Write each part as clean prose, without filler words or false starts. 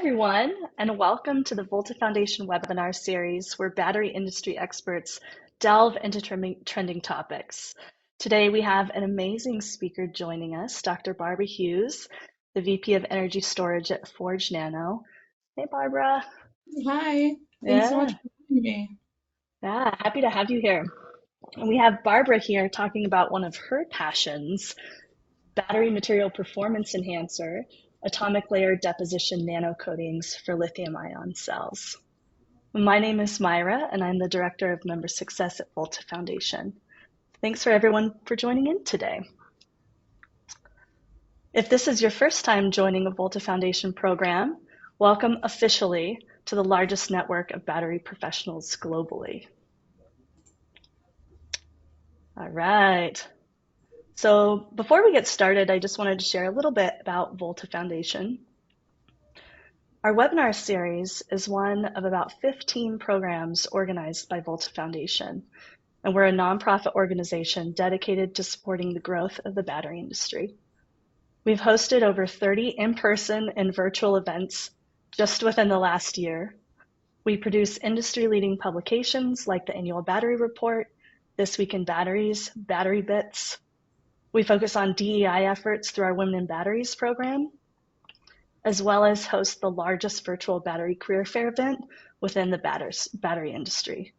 everyone, and welcome to the Volta Foundation webinar series where battery industry experts delve into trending topics. Today we have an amazing speaker joining us, Dr. Barbara Hughes, the VP of Energy Storage at Forge Nano. Hey, Barbara. Hi, thanks so Yeah, much for having me. yeah, happy to have you here. And we have Barbara here talking about one of her passions, battery material performance enhancer, atomic layer deposition nanocoatings for lithium-ion cells. My name is Myra, and I'm the Director of Member Success at Volta Foundation. Thanks for everyone for joining in today. If this is your first time joining a Volta Foundation program, welcome officially to the largest network of battery professionals globally. All right. So before we get started, I just wanted to share a little bit about Volta Foundation. Our webinar series is one of about 15 programs organized by Volta Foundation, and we're a nonprofit organization dedicated to supporting the growth of the battery industry. We've hosted over 30 in-person and virtual events just within the last year. We produce industry-leading publications like the Annual Battery Report, This Week in Batteries, Battery Bits. We focus on DEI efforts through our Women in Batteries program, as well as host the largest virtual battery career fair event within the battery industry.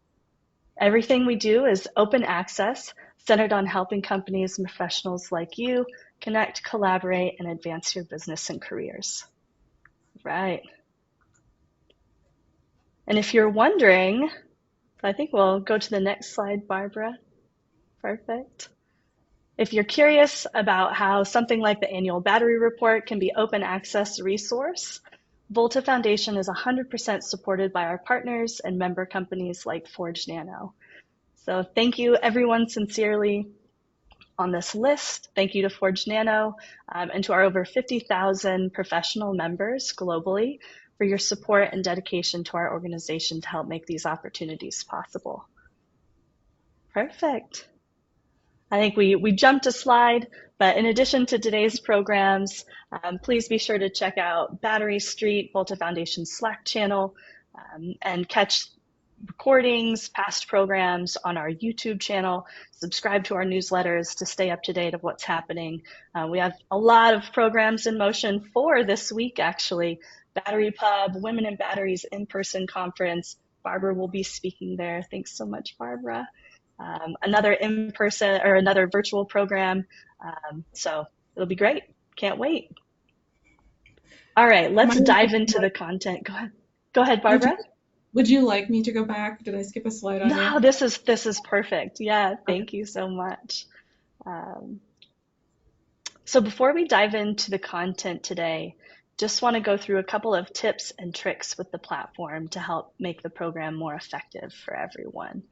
Everything we do is open access, centered on helping companies and professionals like you connect, collaborate, and advance your business and careers. Right. And if you're wondering, I think we'll go to the next slide, Barbara. Perfect. If you're curious about how something like the Annual Battery Report can be open access resource, Volta Foundation is 100% supported by our partners and member companies like Forge Nano. So thank you everyone sincerely on this list. Thank you to Forge Nano and to our over 50,000 professional members globally for your support and dedication to our organization to help make these opportunities possible. Perfect. I think we jumped a slide, but in addition to today's programs, please be sure to check out Battery Street, Volta Foundation Slack channel, and catch recordings, past programs on our YouTube channel. Subscribe to our newsletters to stay up to date of what's happening. We have a lot of programs in motion for this week, actually. Battery Pub, Women in Batteries in-person conference. Barbara will be speaking there. Thanks so much, Barbara. Another in-person or another virtual program. So it'll be great. Can't wait. All right, let's dive into the content. Go ahead, Barbara. Would you like me to go back? Did I skip a slide on No, you? this is perfect. Yeah, thank you so much. So before we dive into the content today, just want to go through a couple of tips and tricks with the platform to help make the program more effective for everyone.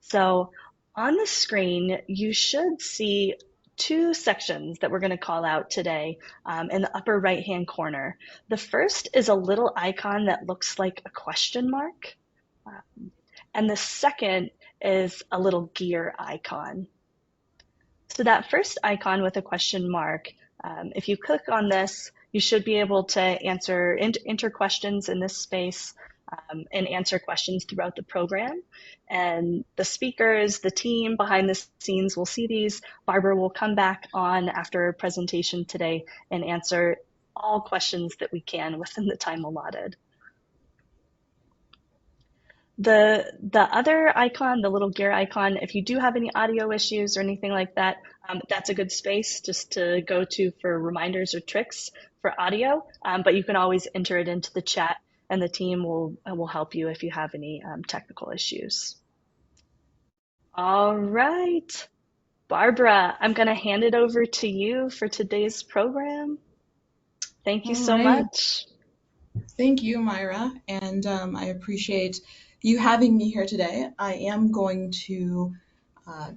So on the screen, you should see two sections that we're going to call out today in the upper right-hand corner. The first is a little icon that looks like a question mark. And the second is a little gear icon. So that first icon with a question mark, if you click on this, you should be able to enter questions in this space and answer questions throughout the program. And the speakers, the team behind the scenes will see these. Barbara will come back on after her presentation today and answer all questions that we can within the time allotted. The other icon, the little gear icon, if you do have any audio issues or anything like that, that's a good space just to go to for reminders or tricks for audio, but you can always enter it into the chat and the team will help you if you have any technical issues. All right, Barbara, I'm going to hand it over to you for today's program. Thank you so much. Thank you, Myra, and I appreciate you having me here today. I am going to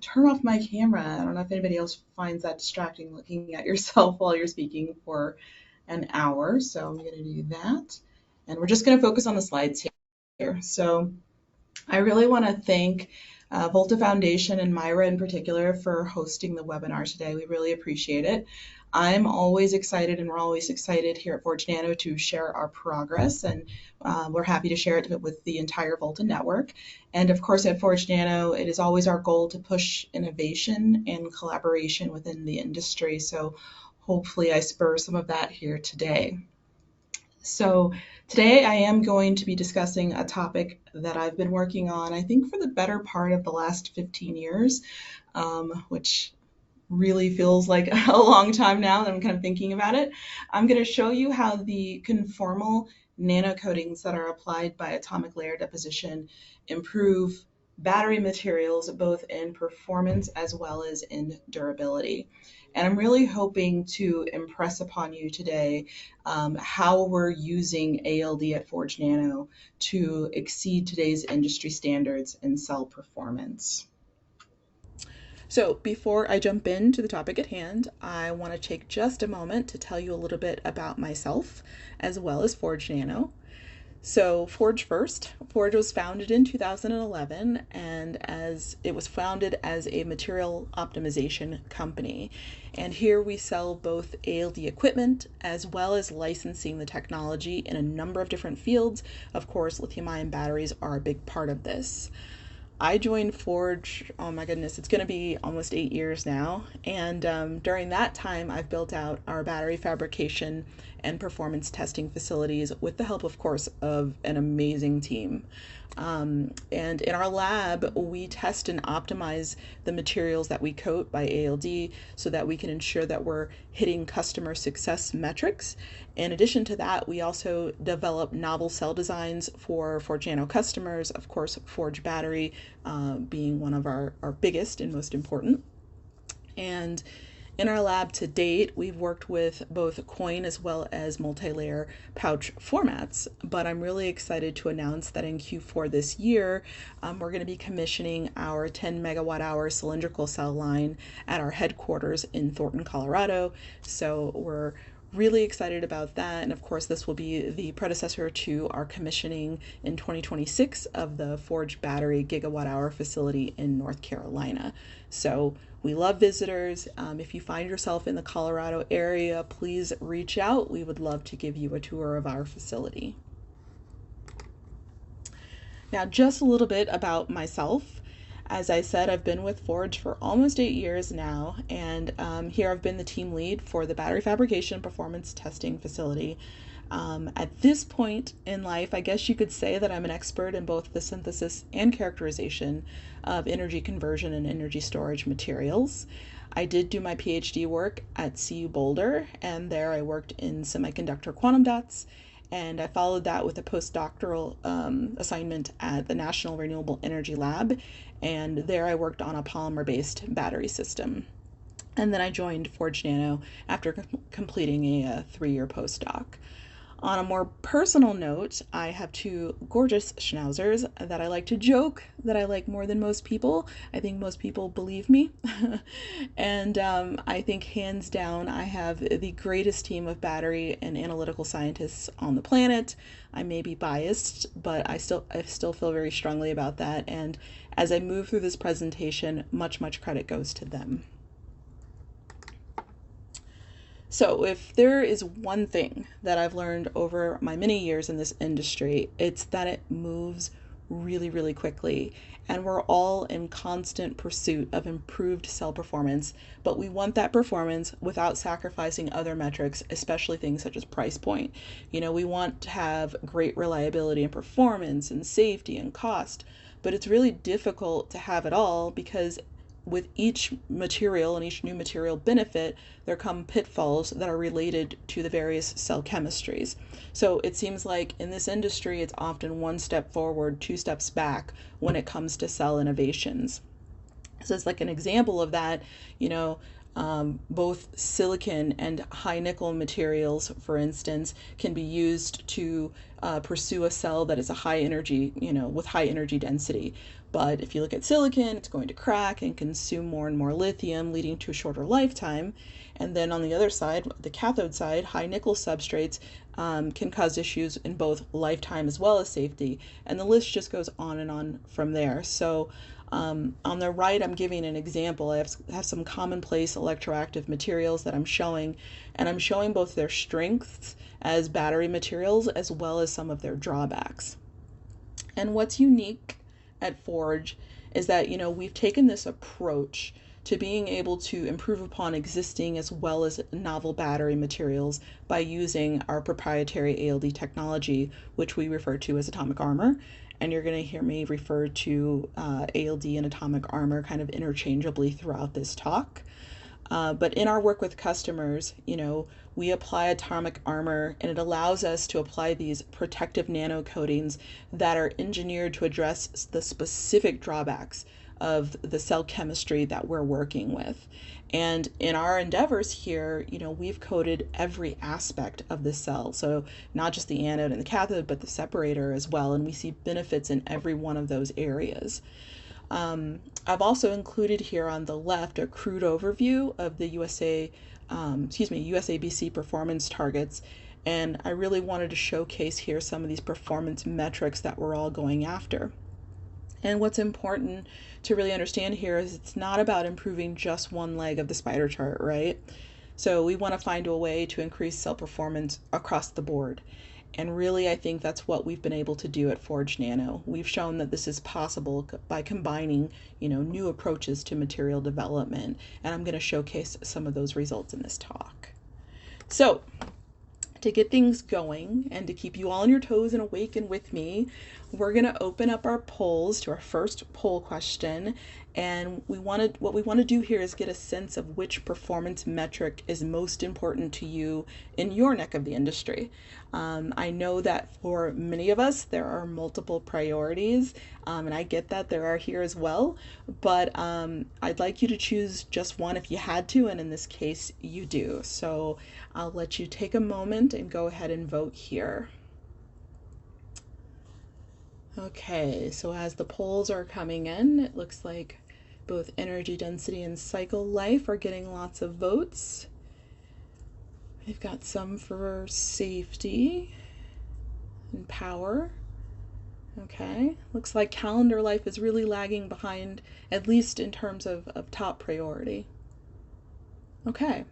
turn off my camera. I don't know if anybody else finds that distracting, looking at yourself while you're speaking for an hour, so I'm going to do that. And we're just going to focus on the slides here. So I really want to thank Volta Foundation and Myra in particular for hosting the webinar today. We really appreciate it. I'm always excited, and we're always excited here at Forge Nano to share our progress, and we're happy to share it with the entire Volta network. And of course, at Forge Nano, it is always our goal to push innovation and collaboration within the industry. So hopefully I spur some of that here today. So today I am going to be discussing a topic that I've been working on, I think, for the better part of the last 15 years, which really feels like a long time now that I'm kind of thinking about it. I'm going to show you how the conformal nanocoatings that are applied by atomic layer deposition improve battery materials both in performance as well as in durability. And I'm really hoping to impress upon you today how we're using ALD at Forge Nano to exceed today's industry standards in cell performance. So before I jump into the topic at hand, I want to take just a moment to tell you a little bit about myself as well as Forge Nano. So Forge first. Forge was founded in 2011, and as it was founded as a material optimization company. And here we sell both ALD equipment as well as licensing the technology in a number of different fields. Of course, lithium-ion batteries are a big part of this. I joined Forge, oh my goodness, it's going to be almost 8 years now. And during that time, I've built out our battery fabrication and performance testing facilities with the help, of course, of an amazing team. And in our lab, we test and optimize the materials that we coat by ALD so that we can ensure that we're hitting customer success metrics. In addition to that, we also develop novel cell designs for Forge Nano customers, of course, Forge Battery being one of our biggest and most important. And in our lab to date, we've worked with both coin as well as multi-layer pouch formats, but I'm really excited to announce that in Q4 this year, we're going to be commissioning our 10 megawatt hour cylindrical cell line at our headquarters in Thornton, Colorado. So we're really excited about that. And of course, this will be the predecessor to our commissioning in 2026 of the Forge Battery gigawatt hour facility in North Carolina. So we love visitors. If you find yourself in the Colorado area, please reach out. We would love to give you a tour of our facility. Now, just a little bit about myself. As I said, I've been with Forge for almost 8 years now, and here I've been the team lead for the battery fabrication performance testing facility. At this point in life, I guess you could say that I'm an expert in both the synthesis and characterization of energy conversion and energy storage materials. I did do my PhD work at CU Boulder, and there I worked in semiconductor quantum dots, and I followed that with a postdoctoral assignment at the National Renewable Energy Lab, and there I worked on a polymer-based battery system. And then I joined Forge Nano after completing a 3-year postdoc. On a more personal note, I have 2 gorgeous schnauzers that I like to joke that I like more than most people. I think most people believe me. And I think hands down, I have the greatest team of battery and analytical scientists on the planet. I may be biased, but I still feel very strongly about that. And as I move through this presentation, much credit goes to them. So if there is one thing that I've learned over my many years in this industry, it's that it moves really quickly. And we're all in constant pursuit of improved cell performance, but we want that performance without sacrificing other metrics, especially things such as price point. You know, we want to have great reliability and performance and safety and cost, but it's really difficult to have it all because with each material and each new material benefit, there come pitfalls that are related to the various cell chemistries. So it seems like in this industry, it's often 1 step forward, 2 steps back when it comes to cell innovations. So it's like an example of that, you know, both silicon and high nickel materials, for instance, can be used to pursue a cell that is a high energy, with high energy density. But if you look at silicon, it's going to crack and consume more and more lithium, leading to a shorter lifetime. And then on the other side, the cathode side, high nickel substrates can cause issues in both lifetime as well as safety. And the list just goes on and on from there. So on the right, I'm giving an example. I have some commonplace electroactive materials that I'm showing, and I'm showing both their strengths as battery materials as well as some of their drawbacks. And what's unique at Forge is that, we've taken this approach to being able to improve upon existing as well as novel battery materials by using our proprietary ALD technology, which we refer to as atomic armor. And you're going to hear me refer to ALD and atomic armor kind of interchangeably throughout this talk. But in our work with customers, we apply atomic armor, and it allows us to apply these protective nano coatings that are engineered to address the specific drawbacks of the cell chemistry that we're working with. And in our endeavors here, we've coated every aspect of the cell. So not just the anode and the cathode, but the separator as well. And we see benefits in every one of those areas. I've also included here on the left a crude overview of the USABC performance targets. And I really wanted to showcase here some of these performance metrics that we're all going after. And what's important to really understand here is it's not about improving just one leg of the spider chart, right? So we want to find a way to increase cell performance across the board. And really, I think that's what we've been able to do at Forge Nano. We've shown that this is possible by combining, new approaches to material development. And I'm going to showcase some of those results in this talk. So to get things going and to keep you all on your toes and awake and with me, we're going to open up our polls to our first poll question. And what we want to do here is get a sense of which performance metric is most important to you in your neck of the industry. I know that for many of us, there are multiple priorities, and I get that there are here as well, but I'd like you to choose just one if you had to, and in this case, you do. So I'll let you take a moment and go ahead and vote here. Okay, so as the polls are coming in, it looks like both energy density and cycle life are getting lots of votes. We've got some for safety and power. Okay, looks like calendar life is really lagging behind, at least in terms of top priority. Okay,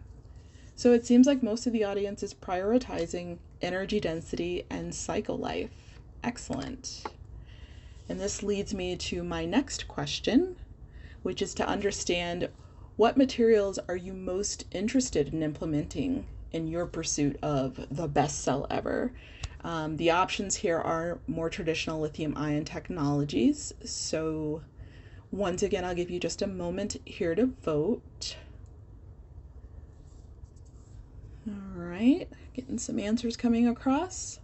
so it seems like most of the audience is prioritizing energy density and cycle life. Excellent. And this leads me to my next question, which is to understand what materials are you most interested in implementing in your pursuit of the best cell ever. The options here are more traditional lithium-ion technologies. So once again, I'll give you just a moment here to vote. All right, getting some answers coming across.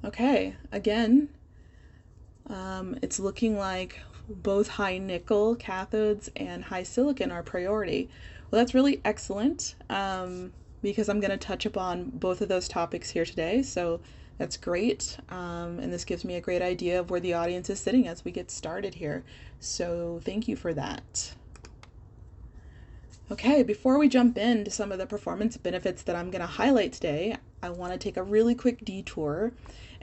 Okay, again, it's looking like both high nickel cathodes and high silicon are priority. Well, that's really excellent because I'm going to touch upon both of those topics here today. So that's great. And this gives me a great idea of where the audience is sitting as we get started here. So thank you for that. Okay, before we jump into some of the performance benefits that I'm going to highlight today, I want to take a really quick detour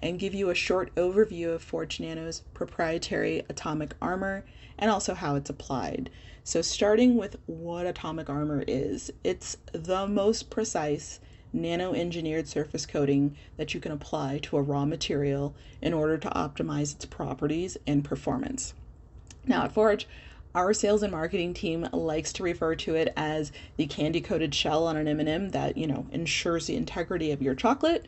and give you a short overview of Forge Nano's proprietary atomic armor and also how it's applied. So starting with what atomic armor is, it's the most precise nano-engineered surface coating that you can apply to a raw material in order to optimize its properties and performance. Now at Forge, our sales and marketing team likes to refer to it as the candy-coated shell on an M&M that, ensures the integrity of your chocolate.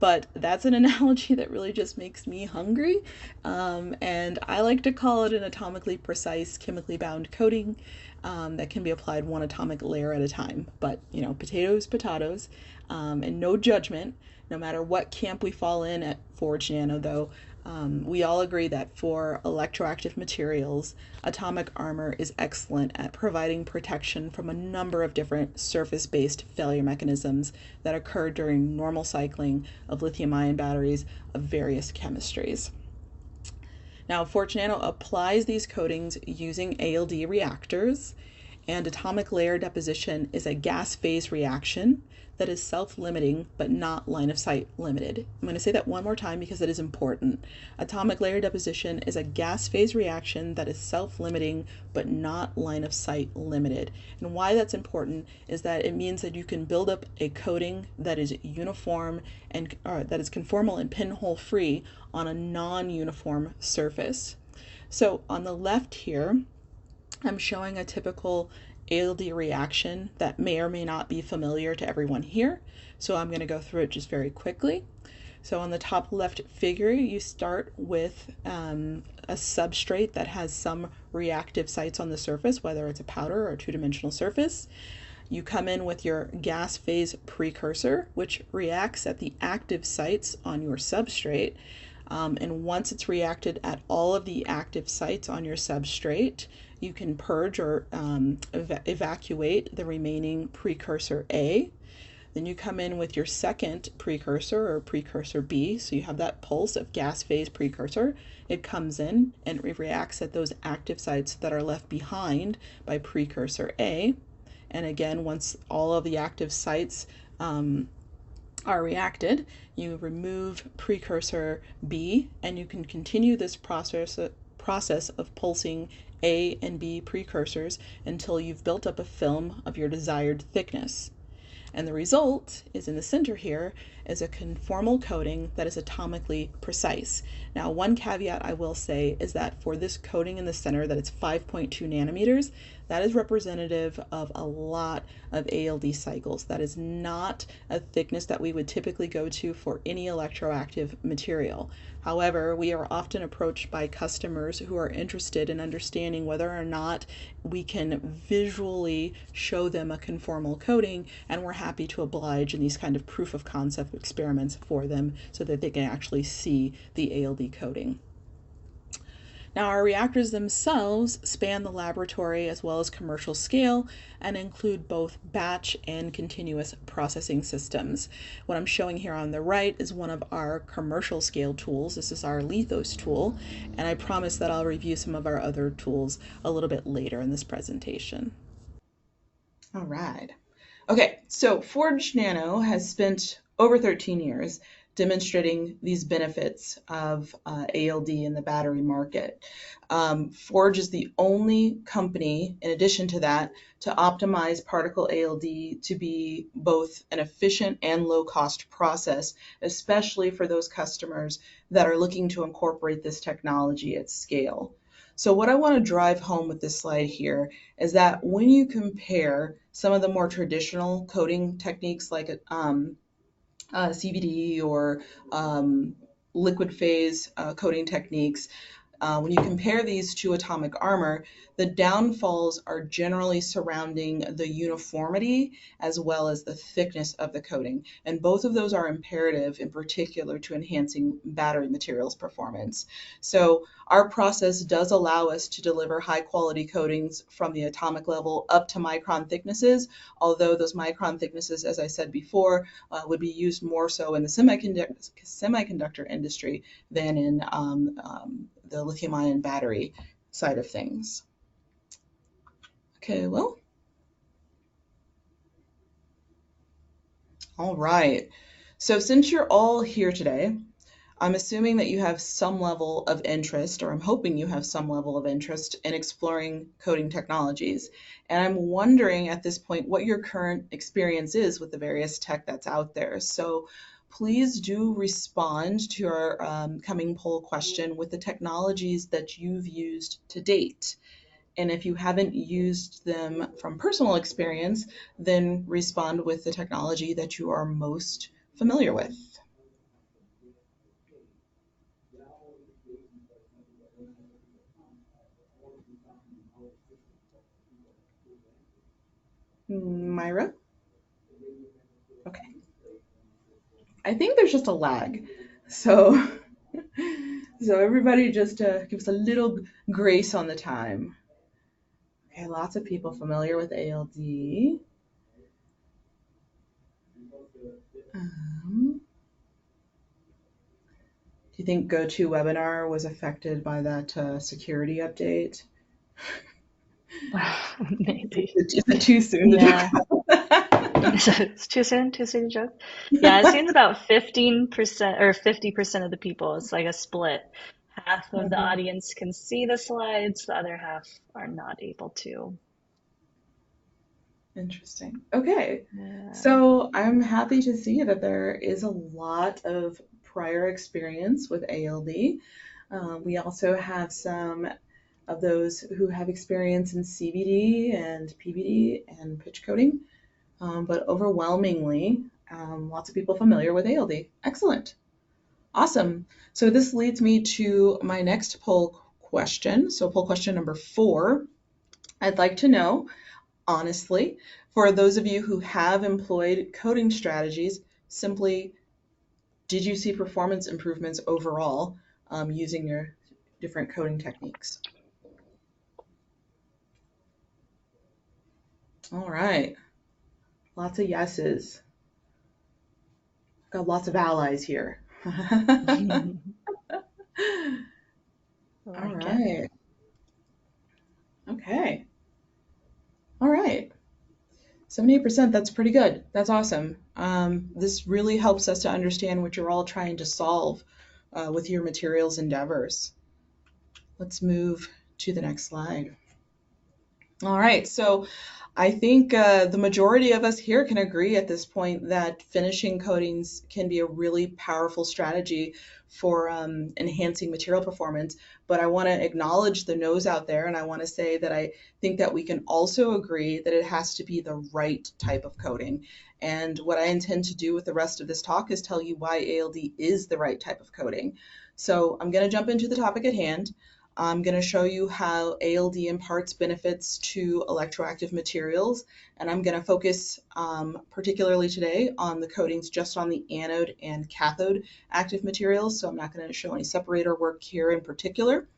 But that's an analogy that really just makes me hungry. And I like to call it an atomically precise, chemically bound coating that can be applied one atomic layer at a time. But, potatoes, and no judgment. No matter what camp we fall in at Forge Nano, though, We all agree that for electroactive materials, atomic armor is excellent at providing protection from a number of different surface-based failure mechanisms that occur during normal cycling of lithium-ion batteries of various chemistries. Now, Forge Nano applies these coatings using ALD reactors, and atomic layer deposition is a gas phase reaction that is self-limiting but not line of sight limited. I'm going to say that one more time because it is important. Atomic layer deposition is a gas phase reaction that is self-limiting but not line of sight limited. And why that's important is that it means that you can build up a coating that is uniform and that is conformal and pinhole free on a non-uniform surface. So on the left here, I'm showing a typical ALD reaction that may or may not be familiar to everyone here. So I'm going to go through it just very quickly. So on the top left figure, you start with a substrate that has some reactive sites on the surface, whether it's a powder or a two-dimensional surface. You come in with your gas phase precursor, which reacts at the active sites on your substrate. And once it's reacted at all of the active sites on your substrate, you can purge or evacuate the remaining precursor A. Then you come in with your second precursor or precursor B. So you have that pulse of gas phase precursor. It comes in and it reacts at those active sites that are left behind by precursor A. And again, once all of the active sites are reacted, you remove precursor B and you can continue this process of pulsing A and B precursors until you've built up a film of your desired thickness. And the result is in the center here is a conformal coating that is atomically precise. Now, one caveat I will say is that for this coating in the center, that it's 5.2 nanometers, that is representative of a lot of ALD cycles. That is not a thickness that we would typically go to for any electroactive material. However, we are often approached by customers who are interested in understanding whether or not we can visually show them a conformal coating, and we're happy to oblige in these kind of proof of concept experiments for them so that they can actually see the ALD coating. Now, our reactors themselves span the laboratory as well as commercial scale and include both batch and continuous processing systems. What I'm showing here on the right is one of our commercial scale tools. This is our Lithos tool, and I promise that I'll review some of our other tools a little bit later in this presentation. All right. Okay, so Forge Nano has spent over 13 years demonstrating these benefits of ALD in the battery market. Forge is the only company, in addition to that, to optimize particle ALD to be both an efficient and low-cost process, especially for those customers that are looking to incorporate this technology at scale. So what I want to drive home with this slide here is that when you compare some of the more traditional coating techniques like CVD or liquid phase coating techniques, when you compare these to atomic armor, the downfalls are generally surrounding the uniformity as well as the thickness of the coating. And both of those are imperative in particular to enhancing battery materials performance. So our process does allow us to deliver high quality coatings from the atomic level up to micron thicknesses, although those micron thicknesses, as I said before, would be used more so in the semiconductor industry than in the lithium-ion battery side of things. Okay, well, all right. So since you're all here today, I'm assuming that you have some level of interest, or I'm hoping you have some level of interest in exploring coating technologies. And I'm wondering at this point what your current experience is with the various tech that's out there. So please do respond to our coming poll question with the technologies that you've used to date. And if you haven't used them from personal experience, then respond with the technology that you are most familiar with. Myra? Okay. I think there's just a lag. So So everybody just give us a little grace on the time. Okay, lots of people familiar with ALD. Do you think GoToWebinar was affected by that security update? Maybe. Is it too soon to joke Yeah. about? It's too soon? Too soon to joke? Yeah, it seems about 15% or 50% of the people. It's like a split. Half of the Mhm. audience can see the slides, the other half are not able to. Interesting. Okay. Yeah. So I'm happy to see that there is a lot of prior experience with ALD. We also have some of those who have experience in CVD and PVD and pitch coating, but overwhelmingly, lots of people familiar with ALD. Excellent. Awesome. So this leads me to my next poll question. So poll question number 4. I'd like to know, honestly, for those of you who have employed coding strategies, simply did you see performance improvements overall using your different coding techniques? All right, lots of yeses. Got lots of allies here. I All like it. right. Okay. All right. 78%, that's pretty good. That's awesome. This really helps us to understand what you're all trying to solve with your materials endeavors. Let's move to the next slide. All right, so I think the majority of us here can agree at this point that finishing coatings can be a really powerful strategy for enhancing material performance. But I want to acknowledge the no's out there, and I want to say that I think that we can also agree that it has to be the right type of coating. And what I intend to do with the rest of this talk is tell you why ALD is the right type of coating. So I'm going to jump into the topic at hand. I'm going to show you how ALD imparts benefits to electroactive materials, and I'm going to focus particularly today on the coatings just on the anode and cathode active materials, so I'm not going to show any separator work here in particular.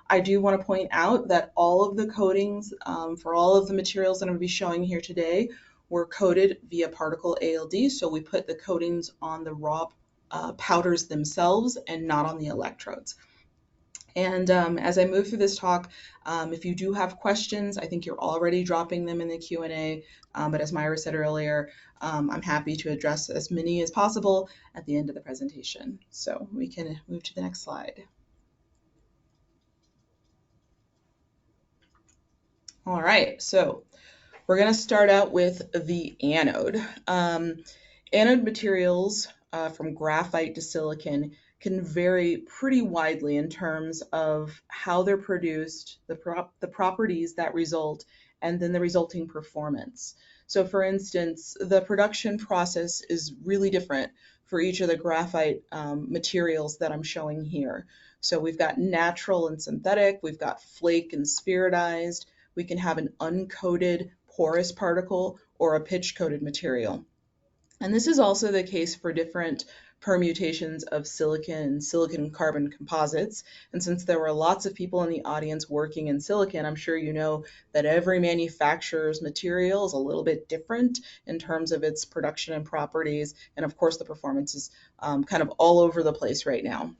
I do want to point out that all of the coatings for all of the materials that I'm going to be showing here today were coated via particle ALD, so we put the coatings on the raw powders themselves and not on the electrodes. And as I move through this talk, if you do have questions, I think you're already dropping them in the Q&A. But as Myra said earlier, I'm happy to address as many as possible at the end of the presentation. So we can move to the next slide. All right, so we're going to start out with the anode. Anode materials from graphite to silicon can vary pretty widely in terms of how they're produced, the properties that result, and then the resulting performance. So, for instance, the production process is really different for each of the graphite materials that I'm showing here. So, we've got natural and synthetic, we've got flake and spheroidized, we can have an uncoated porous particle or a pitch coated material. And this is also the case for different permutations of silicon and silicon carbon composites. And since there were lots of people in the audience working in silicon, I'm sure you know that every manufacturer's material is a little bit different in terms of its production and properties. And of course, the performance is kind of all over the place right now.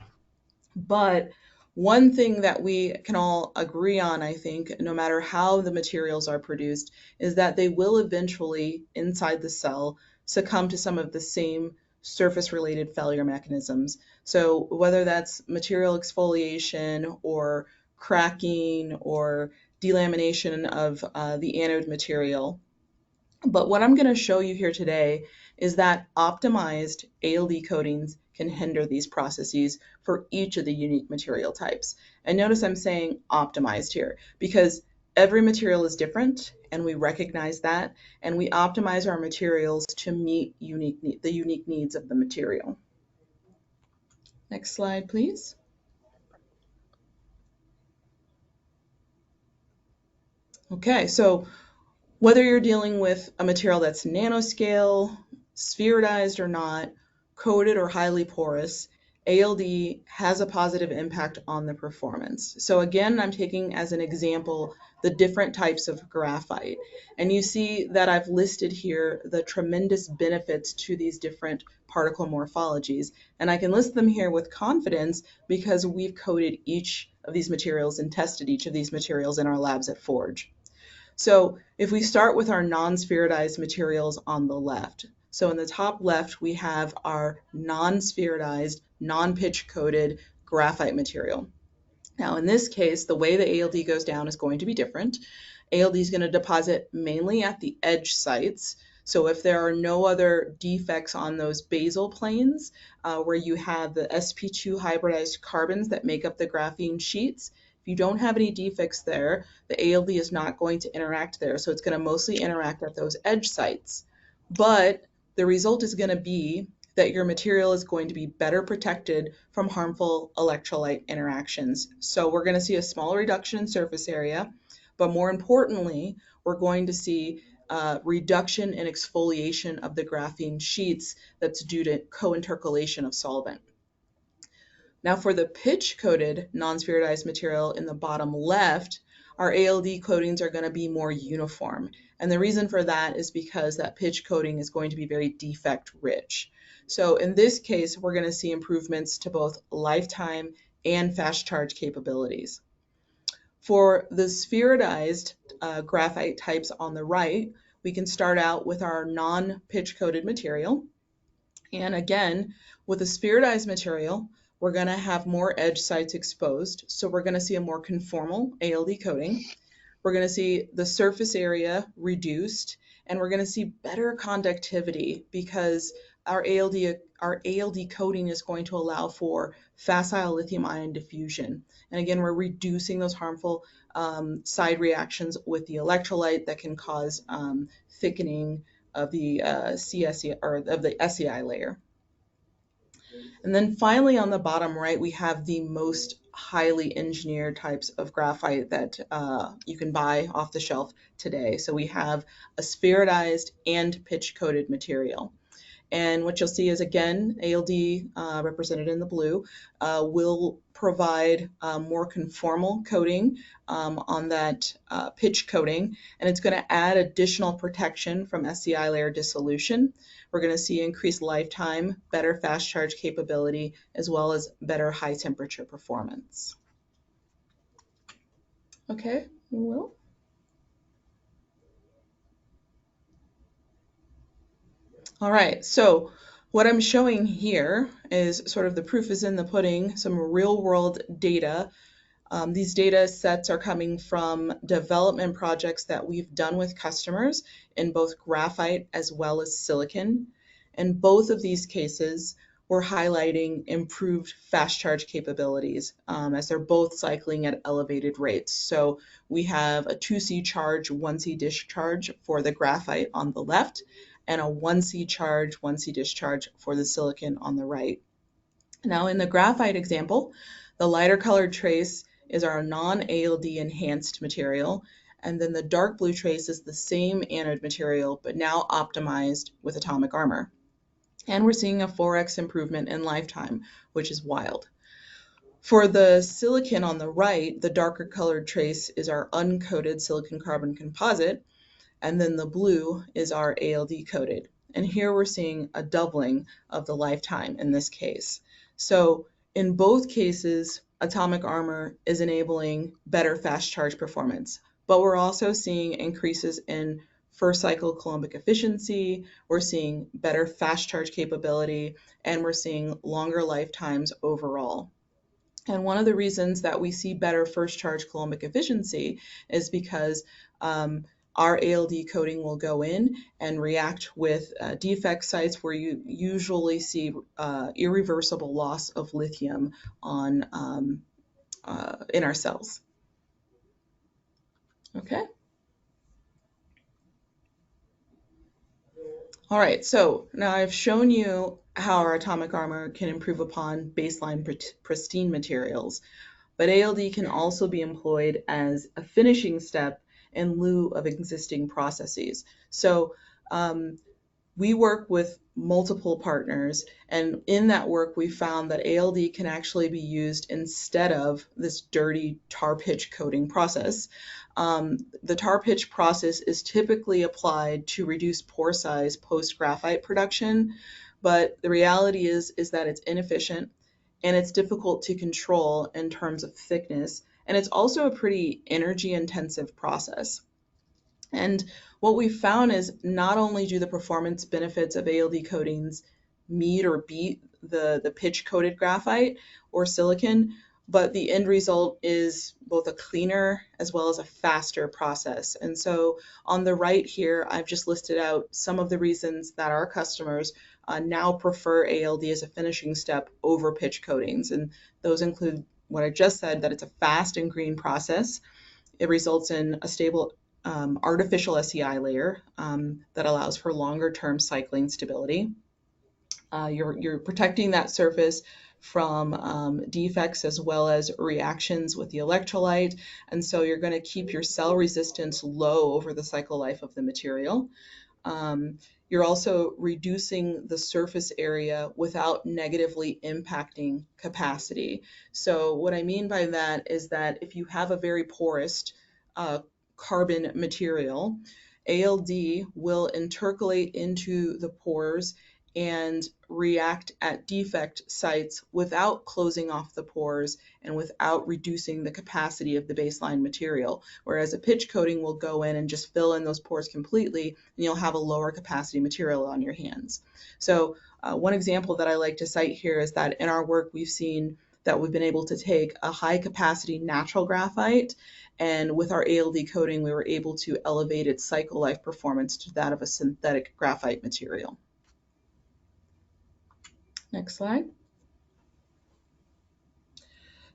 But one thing that we can all agree on, I think, no matter how the materials are produced, is that they will eventually, inside the cell, succumb to some of the same surface related failure mechanisms. So, whether that's material exfoliation or cracking or delamination of the anode material, but what I'm going to show you here today is that optimized ALD coatings can hinder these processes for each of the unique material types. And notice I'm saying optimized here because every material is different and we recognize that, and we optimize our materials to meet the unique needs of the material. Next slide, please. Okay, so whether you're dealing with a material that's nanoscale, spheroidized or not, coated or highly porous, ALD has a positive impact on the performance. So again, I'm taking as an example the different types of graphite. And you see that I've listed here the tremendous benefits to these different particle morphologies. And I can list them here with confidence because we've coated each of these materials and tested each of these materials in our labs at Forge. So if we start with our non-spheroidized materials on the left, so in the top left, we have our non-spheroidized, non-pitch coated graphite material. Now in this case, the way the ALD goes down is going to be different. ALD is going to deposit mainly at the edge sites. So if there are no other defects on those basal planes where you have the sp2 hybridized carbons that make up the graphene sheets, if you don't have any defects there, the ALD is not going to interact there. So it's going to mostly interact at those edge sites. But the result is going to be that your material is going to be better protected from harmful electrolyte interactions. So we're going to see a small reduction in surface area, but more importantly, we're going to see reduction in exfoliation of the graphene sheets that's due to co-intercalation of solvent. Now for the pitch-coated non-spheroidized material in the bottom left, our ALD coatings are going to be more uniform. And the reason for that is because that pitch coating is going to be very defect rich. So in this case, we're going to see improvements to both lifetime and fast charge capabilities. For the spheroidized graphite types on the right, we can start out with our non-pitch coated material. And again, with a spheroidized material, we're going to have more edge sites exposed. So we're going to see a more conformal ALD coating. We're going to see the surface area reduced, and we're going to see better conductivity because our ALD coating is going to allow for facile lithium ion diffusion. And again, we're reducing those harmful side reactions with the electrolyte that can cause thickening of the CSE or of the SEI layer. And then finally on the bottom right, we have the most highly engineered types of graphite that you can buy off the shelf today. So we have a spheroidized and pitch coated material. And what you'll see is, again, ALD represented in the blue will provide more conformal coating on that pitch coating, and it's going to add additional protection from SCI layer dissolution. We're going to see increased lifetime, better fast charge capability, as well as better high temperature performance. Okay, well. All right, so what I'm showing here is sort of the proof is in the pudding, some real world data. These data sets are coming from development projects that we've done with customers in both graphite as well as silicon. In both of these cases, we're highlighting improved fast charge capabilities as they're both cycling at elevated rates. So we have a 2C charge, 1C discharge for the graphite on the left, and a 1C charge, 1C discharge for the silicon on the right. Now in the graphite example, the lighter colored trace is our non-ALD enhanced material, and then the dark blue trace is the same anode material, but now optimized with atomic armor. And we're seeing a 4x improvement in lifetime, which is wild. For the silicon on the right, the darker colored trace is our uncoated silicon carbon composite, and then the blue is our ALD coated. And here we're seeing a doubling of the lifetime in this case. So in both cases, atomic armor is enabling better fast charge performance, but we're also seeing increases in first cycle coulombic efficiency, we're seeing better fast charge capability, and we're seeing longer lifetimes overall. And one of the reasons that we see better first charge coulombic efficiency is because our ALD coating will go in and react with defect sites where you usually see irreversible loss of lithium on in our cells. Okay. All right, so now I've shown you how our atomic armor can improve upon baseline pristine materials, but ALD can also be employed as a finishing step in lieu of existing processes. So We work with multiple partners, and in that work, we found that ALD can actually be used instead of this dirty tar pitch coating process. The tar pitch process is typically applied to reduce pore size post graphite production, but the reality is that it's inefficient and it's difficult to control in terms of thickness, and it's also a pretty energy intensive process. And what we found is not only do the performance benefits of ALD coatings meet or beat the pitch coated graphite or silicon, but the end result is both a cleaner as well as a faster process. And so on the right here, I've just listed out some of the reasons that our customers now prefer ALD as a finishing step over pitch coatings. And those include what I just said, that it's a fast and green process. It results in a stable artificial SEI layer that allows for longer term cycling stability. You're protecting that surface from defects as well as reactions with the electrolyte, and so you're going to keep your cell resistance low over the cycle life of the material. You're also reducing the surface area without negatively impacting capacity. So what I mean by that is that if you have a very porous carbon material, ALD will intercalate into the pores and react at defect sites without closing off the pores and without reducing the capacity of the baseline material. Whereas a pitch coating will go in and just fill in those pores completely, and you'll have a lower capacity material on your hands. So one example that I like to cite here is that in our work we've seen that we've been able to take a high capacity natural graphite, and with our ALD coating we were able to elevate its cycle life performance to that of a synthetic graphite material. Next slide.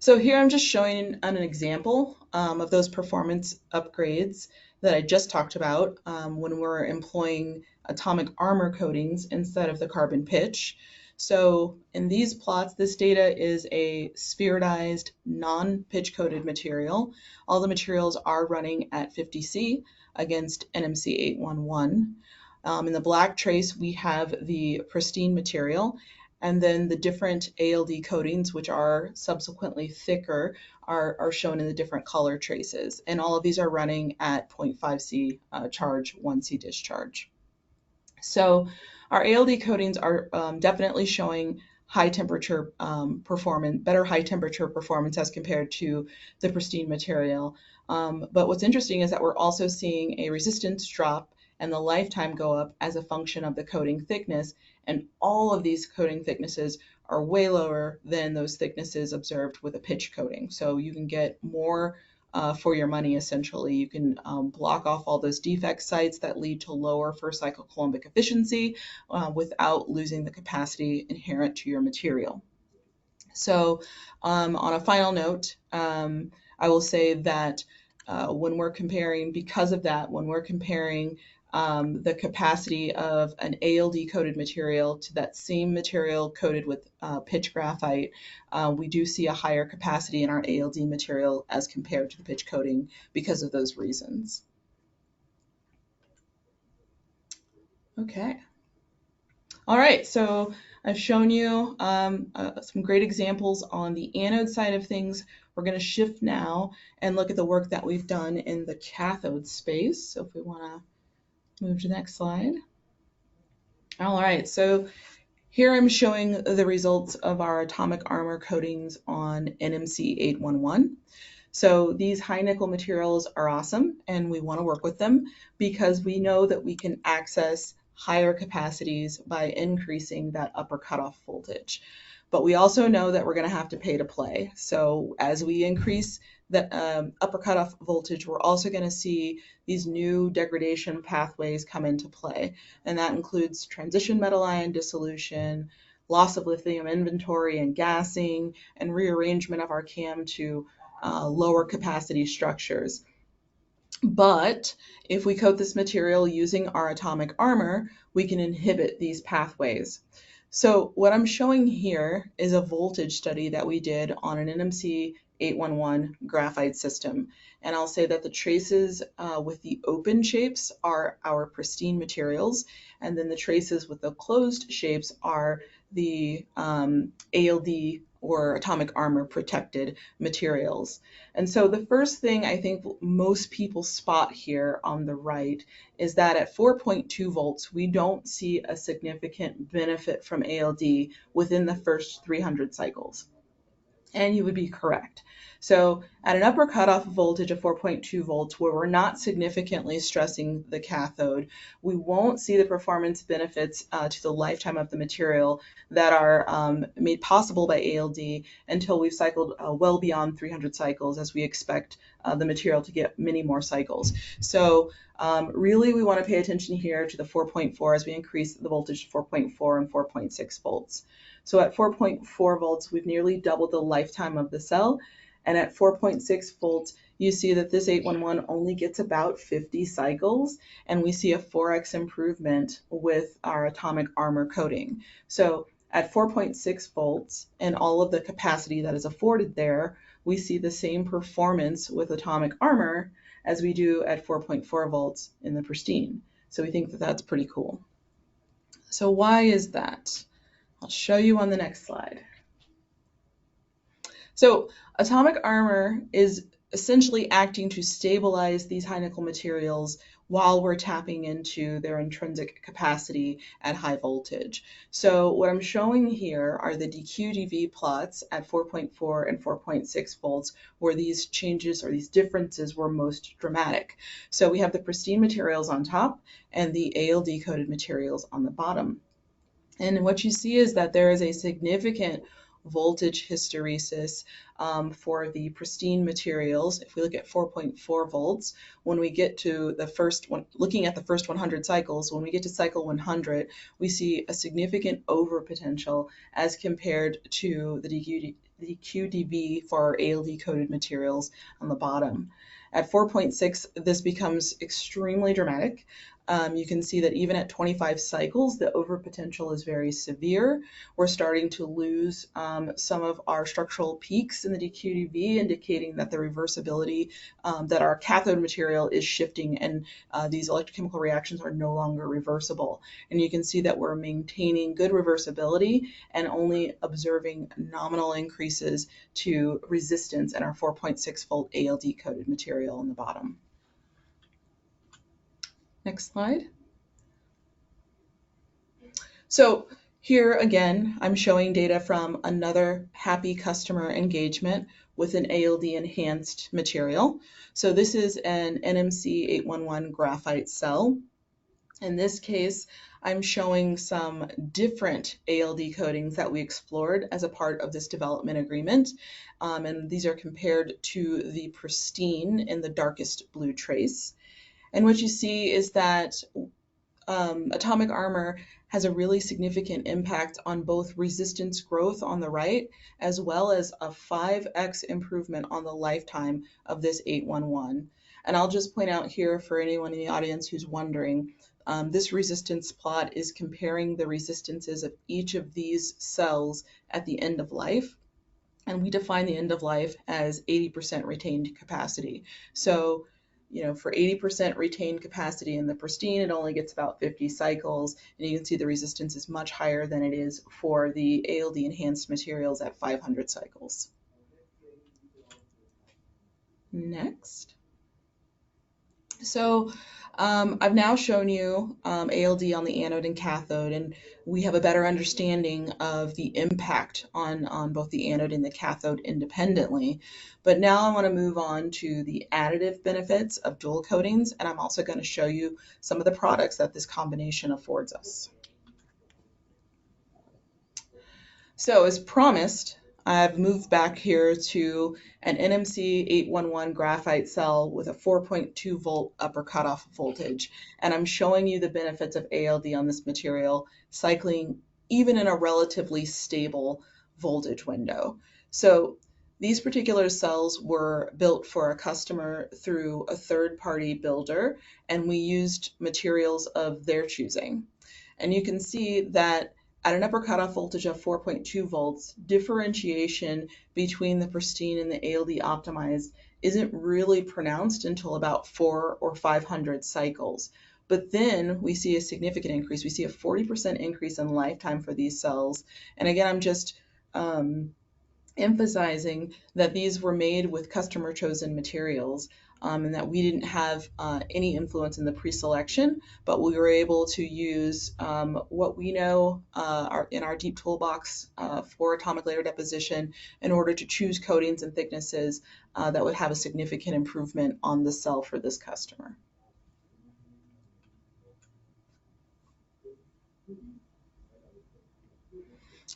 So here I'm just showing an example of those performance upgrades that I just talked about when we're employing atomic armor coatings instead of the carbon pitch. So in these plots, this data is a spheroidized, non-pitch coated material. All the materials are running at 50C against NMC 811. In the black trace, we have the pristine material, and then the different ALD coatings, which are subsequently thicker, are shown in the different color traces. And all of these are running at 0.5C charge, 1C discharge. So our ALD coatings are definitely showing high temperature performance, better high temperature performance as compared to the pristine material. But what's interesting is that we're also seeing a resistance drop and the lifetime go up as a function of the coating thickness. And all of these coating thicknesses are way lower than those thicknesses observed with a pitch coating. So you can get more for your money, essentially. You can block off all those defect sites that lead to lower first cycle Coulombic efficiency without losing the capacity inherent to your material. So on a final note, I will say that when we're comparing, because of that, when we're comparing the capacity of an ALD-coated material to that same material coated with pitch graphite, we do see a higher capacity in our ALD material as compared to the pitch coating because of those reasons. Okay. All right, so I've shown you some great examples on the anode side of things. We're going to shift now and look at the work that we've done in the cathode space. So if we want to move to the next slide. All right, so here I'm showing the results of our atomic armor coatings on NMC 811. So these high nickel materials are awesome, and we want to work with them because we know that we can access higher capacities by increasing that upper cutoff voltage. But we also know that we're going to have to pay to play. So as we increase the upper cutoff voltage, we're also going to see these new degradation pathways come into play. And that includes transition metal ion dissolution, loss of lithium inventory and gassing, and rearrangement of our CAM to lower capacity structures. But if we coat this material using our atomic armor, we can inhibit these pathways. So what I'm showing here is a voltage study that we did on an NMC 811 graphite system. And I'll say that the traces with the open shapes are our pristine materials, and then the traces with the closed shapes are the ALD or atomic armor protected materials. And so the first thing I think most people spot here on the right is that at 4.2 volts, we don't see a significant benefit from ALD within the first 300 cycles. And you would be correct. So at an upper cutoff voltage of 4.2 volts, where we're not significantly stressing the cathode, we won't see the performance benefits to the lifetime of the material that are made possible by ALD until we've cycled well beyond 300 cycles, as we expect the material to get many more cycles. So really, we want to pay attention here to the 4.4 as we increase the voltage to 4.4 and 4.6 volts. So at 4.4 volts, we've nearly doubled the lifetime of the cell. And at 4.6 volts, you see that this 811 only gets about 50 cycles, and we see a 4x improvement with our atomic armor coating. So at 4.6 volts and all of the capacity that is afforded there, we see the same performance with atomic armor as we do at 4.4 volts in the pristine. So we think that that's pretty cool. So why is that? I'll show you on the next slide. So atomic armor is essentially acting to stabilize these high nickel materials while we're tapping into their intrinsic capacity at high voltage. So what I'm showing here are the dQ/dV plots at 4.4 and 4.6 volts, where these changes or these differences were most dramatic. So we have the pristine materials on top and the ALD-coated materials on the bottom. And what you see is that there is a significant voltage hysteresis for the pristine materials. If we look at 4.4 volts, when we get to the first one, looking at the first 100 cycles, when we get to cycle 100, we see a significant overpotential as compared to the dQ/dV for our ALD-coated materials on the bottom. At 4.6, this becomes extremely dramatic. You can see that even at 25 cycles, the overpotential is very severe. We're starting to lose some of our structural peaks in the dQ/dV, indicating that the reversibility, that our cathode material is shifting, and these electrochemical reactions are no longer reversible. And you can see that we're maintaining good reversibility and only observing nominal increases to resistance in our 4.6 volt ALD-coated material on the bottom. Next slide. So here again, I'm showing data from another happy customer engagement with an ALD enhanced material. So this is an NMC 811 graphite cell. In this case, I'm showing some different ALD coatings that we explored as a part of this development agreement. And these are compared to the pristine in the darkest blue trace. And what you see is that atomic armor has a really significant impact on both resistance growth on the right, as well as a 5x improvement on the lifetime of this 811. And I'll just point out here for anyone in the audience who's wondering, this resistance plot is comparing the resistances of each of these cells at the end of life. And we define the end of life as 80% retained capacity. So for 80% retained capacity in the pristine, it only gets about 50 cycles, and you can see the resistance is much higher than it is for the ALD enhanced materials at 500 cycles. Next. So I've now shown you ALD on the anode and cathode, and we have a better understanding of the impact on both the anode and the cathode independently. But now I want to move on to the additive benefits of dual coatings, and I'm also going to show you some of the products that this combination affords us. So as promised, I've moved back here to an NMC 811 graphite cell with a 4.2 volt upper cutoff voltage. And I'm showing you the benefits of ALD on this material, cycling even in a relatively stable voltage window. So these particular cells were built for a customer through a third-party builder, and we used materials of their choosing. And you can see that at an upper cutoff voltage of 4.2 volts, differentiation between the pristine and the ALD optimized isn't really pronounced until about 400 or 500 cycles. But then we see a significant increase. We see a 40% increase in lifetime for these cells. And again, I'm just emphasizing that these were made with customer chosen materials, and that we didn't have any influence in the pre-selection, but we were able to use what we know in our deep toolbox for atomic layer deposition in order to choose coatings and thicknesses that would have a significant improvement on the cell for this customer.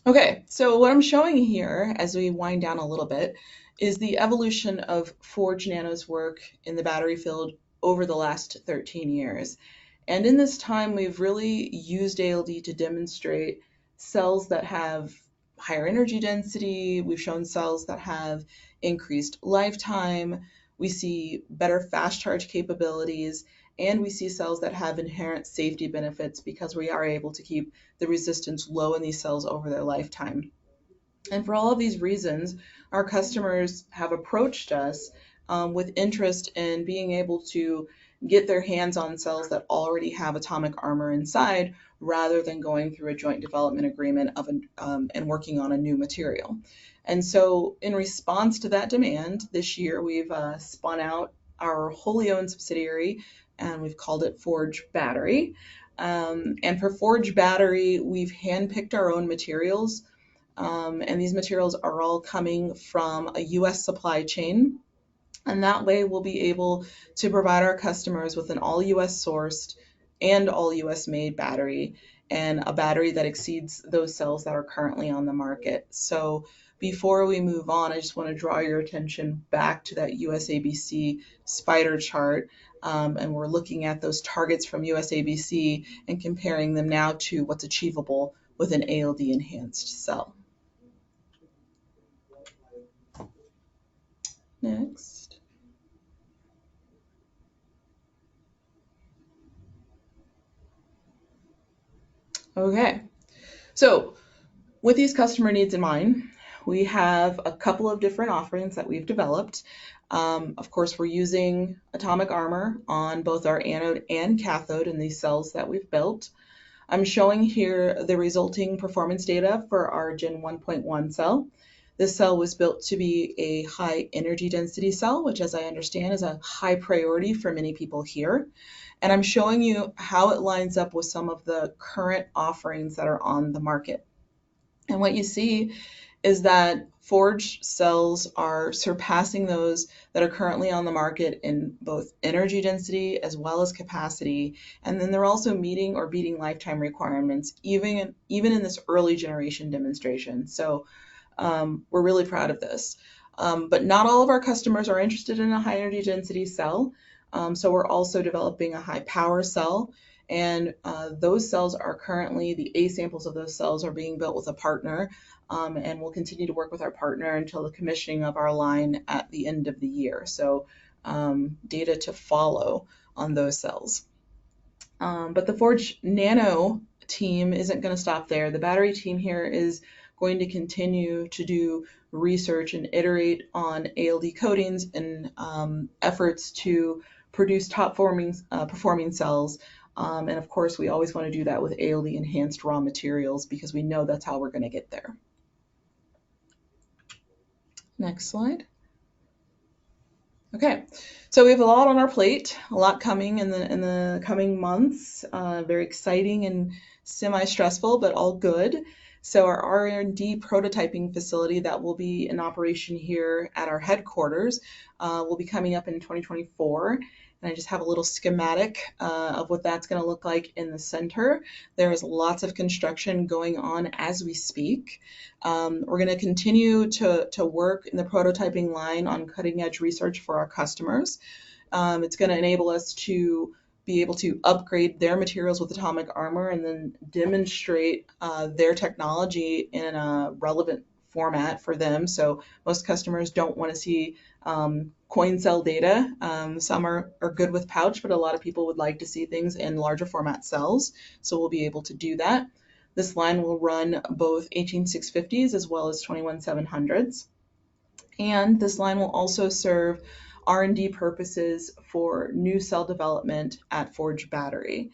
Okay, so what I'm showing here as we wind down a little bit is the evolution of Forge Nano's work in the battery field over the last 13 years. And in this time, we've really used ALD to demonstrate cells that have higher energy density. We've shown cells that have increased lifetime. We see better fast charge capabilities, and we see cells that have inherent safety benefits because we are able to keep the resistance low in these cells over their lifetime. And for all of these reasons, our customers have approached us with interest in being able to get their hands on cells that already have atomic armor inside, rather than going through a joint development agreement and working on a new material. And so in response to that demand, this year we've spun out our wholly owned subsidiary, and we've called it Forge Battery. And for Forge Battery, we've handpicked our own materials, and these materials are all coming from a US supply chain. And that way we'll be able to provide our customers with an all US sourced and all US made battery, and a battery that exceeds those cells that are currently on the market. So before we move on, I just want to draw your attention back to that USABC spider chart. And we're looking at those targets from USABC and comparing them now to what's achievable with an ALD enhanced cell. Next. Okay, so with these customer needs in mind, we have a couple of different offerings that we've developed. Of course, we're using atomic armor on both our anode and cathode in these cells that we've built. I'm showing here the resulting performance data for our Gen 1.1 cell. This cell was built to be a high energy density cell, which, as I understand, is a high priority for many people here. And I'm showing you how it lines up with some of the current offerings that are on the market. And what you see is that Forge cells are surpassing those that are currently on the market in both energy density as well as capacity. And then they're also meeting or beating lifetime requirements, even in this early generation demonstration. So we're really proud of this. But not all of our customers are interested in a high energy density cell. So we're also developing a high power cell. And those cells are currently, the A samples of those cells are being built with a partner, and we'll continue to work with our partner until the commissioning of our line at the end of the year. So data to follow on those cells. But the Forge Nano team isn't going to stop there. The battery team here is going to continue to do research and iterate on ALD coatings and efforts to produce top performing cells. And of course, we always want to do that with ALD enhanced raw materials because we know that's how we're going to get there. Next slide. Okay, so we have a lot on our plate, a lot coming in the coming months. Very exciting and semi-stressful, but all good. So our R&D prototyping facility that will be in operation here at our headquarters will be coming up in 2024. And I just have a little schematic of what that's going to look like in the center. There is lots of construction going on as we speak. We're going to continue to work in the prototyping line on cutting edge research for our customers. It's going to enable us to be able to upgrade their materials with atomic armor and then demonstrate their technology in a relevant format for them. So most customers don't want to see coin cell data. Some are good with pouch, but a lot of people would like to see things in larger format cells. So we'll be able to do that. This line will run both 18650s as well as 21700s. And this line will also serve R&D purposes for new cell development at Forge Battery.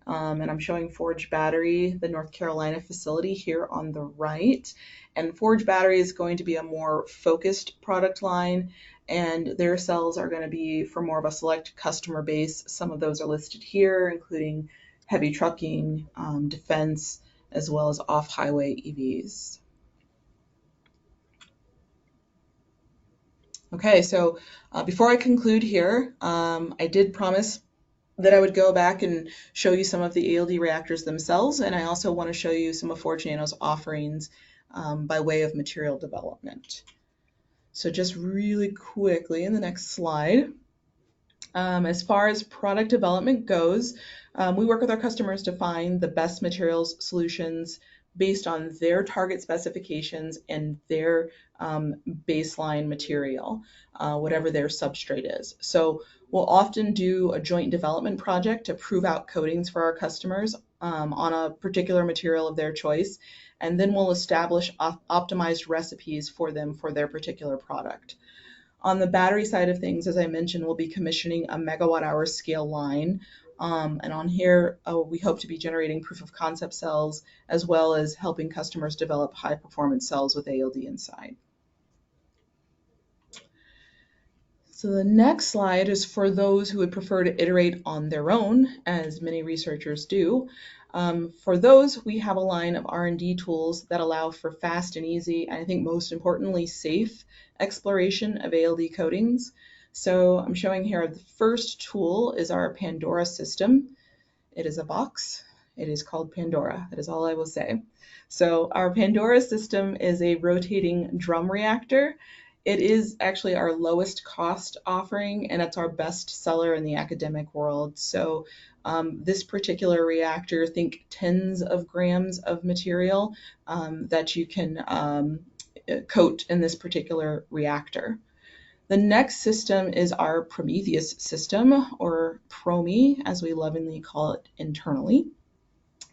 And I'm showing Forge Battery, the North Carolina facility here on the right. And Forge Battery is going to be a more focused product line, and their cells are going to be for more of a select customer base. Some of those are listed here, including heavy trucking, defense, as well as off-highway EVs. Okay, so before I conclude here, I did promise that I would go back and show you some of the ALD reactors themselves, and I also want to show you some of Forge Nano's offerings by way of material development. So just really quickly in the next slide, as far as product development goes, we work with our customers to find the best materials solutions based on their target specifications and their baseline material, whatever their substrate is. So we'll often do a joint development project to prove out coatings for our customers on a particular material of their choice, and then we'll establish optimized recipes for them for their particular product. On the battery side of things, as I mentioned, we'll be commissioning a megawatt hour scale line. And on here, we hope to be generating proof of concept cells, as well as helping customers develop high performance cells with ALD inside. So the next slide is for those who would prefer to iterate on their own, as many researchers do. For those, we have a line of R&D tools that allow for fast and easy, and I think most importantly, safe exploration of ALD coatings. So I'm showing here the first tool is our Pandora system. It is a box. It is called Pandora. That is all I will say. So our Pandora system is a rotating drum reactor. It is actually our lowest cost offering, and it's our best seller in the academic world. So this particular reactor, think tens of grams of material that you can coat in this particular reactor. The next system is our Prometheus system, or PROME, as we lovingly call it internally.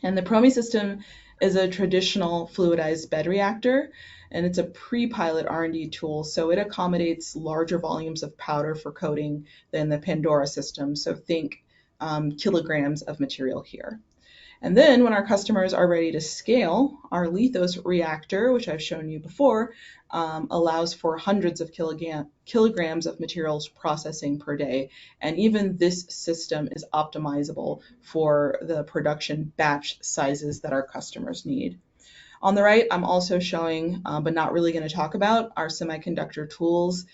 And the PROME system is a traditional fluidized bed reactor, and it's a pre-pilot R&D tool, so it accommodates larger volumes of powder for coating than the Pandora system, so think kilograms of material here. And then when our customers are ready to scale, our Lithos reactor, which I've shown you before, allows for hundreds of kilograms of materials processing per day. And even this system is optimizable for the production batch sizes that our customers need. On the right, I'm also showing, but not really going to talk about, our semiconductor tools.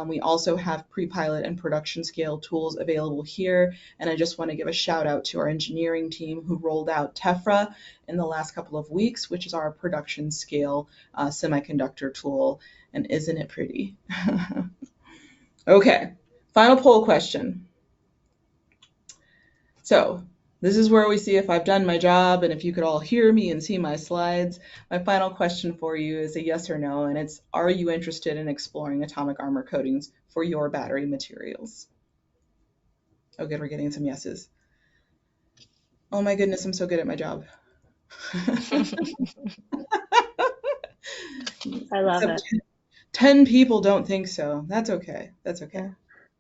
We also have pre-pilot and production scale tools available here. And I just want to give a shout out to our engineering team who rolled out Tefra in the last couple of weeks, which is our production scale semiconductor tool. And isn't it pretty? Okay, final poll question. So this is where we see if I've done my job and if you could all hear me and see my slides. My final question for you is a yes or no, and it's, are you interested in exploring atomic armor coatings for your battery materials? Oh, good, we're getting some yeses. Oh my goodness, I'm so good at my job. I love it. 10 people don't think so. That's okay. That's okay.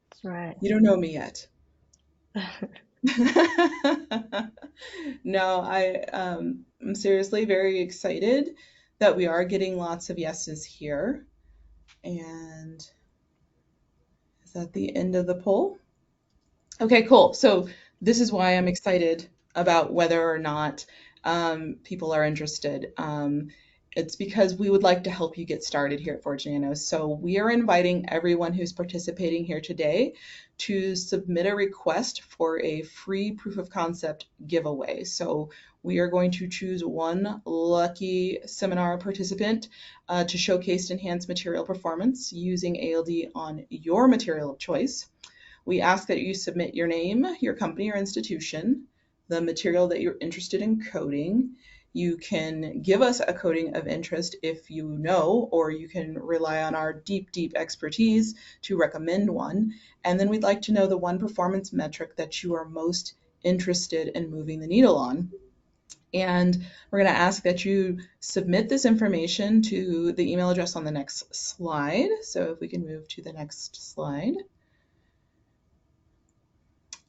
That's right. You don't know me yet. No, I'm seriously very excited that we are getting lots of yeses here. And is that the end of the poll? Okay, cool. So this is why I'm excited about whether or not people are interested. It's because we would like to help you get started here at Forge Nano. So we are inviting everyone who's participating here today to submit a request for a free proof of concept giveaway. So we are going to choose one lucky seminar participant to showcase enhanced material performance using ALD on your material of choice. We ask that you submit your name, your company or institution, the material that you're interested in coating. You can give us a coating of interest if you know, or you can rely on our deep, deep expertise to recommend one. And then we'd like to know the one performance metric that you are most interested in moving the needle on. And we're going to ask that you submit this information to the email address on the next slide. So if we can move to the next slide.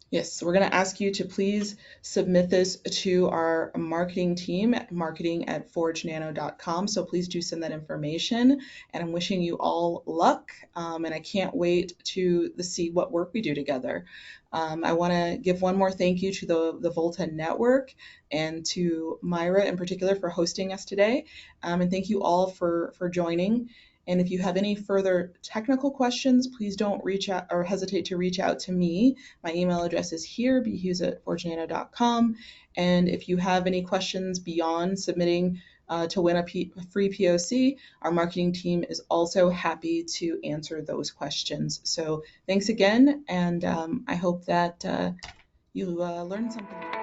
Yes, so we're going to ask you to please submit this to our marketing team at marketing@forgenano.com. So please do send that information, and I'm wishing you all luck, and I can't wait to see what work we do together. I want to give one more thank you to the Volta network and to Myra in particular for hosting us today, and thank you all for joining. And if you have any further technical questions, please don't reach out or hesitate to reach out to me. My email address is here, bhughes@forgenano.com. And if you have any questions beyond submitting to win a free POC, our marketing team is also happy to answer those questions. So thanks again, and I hope that you learned something.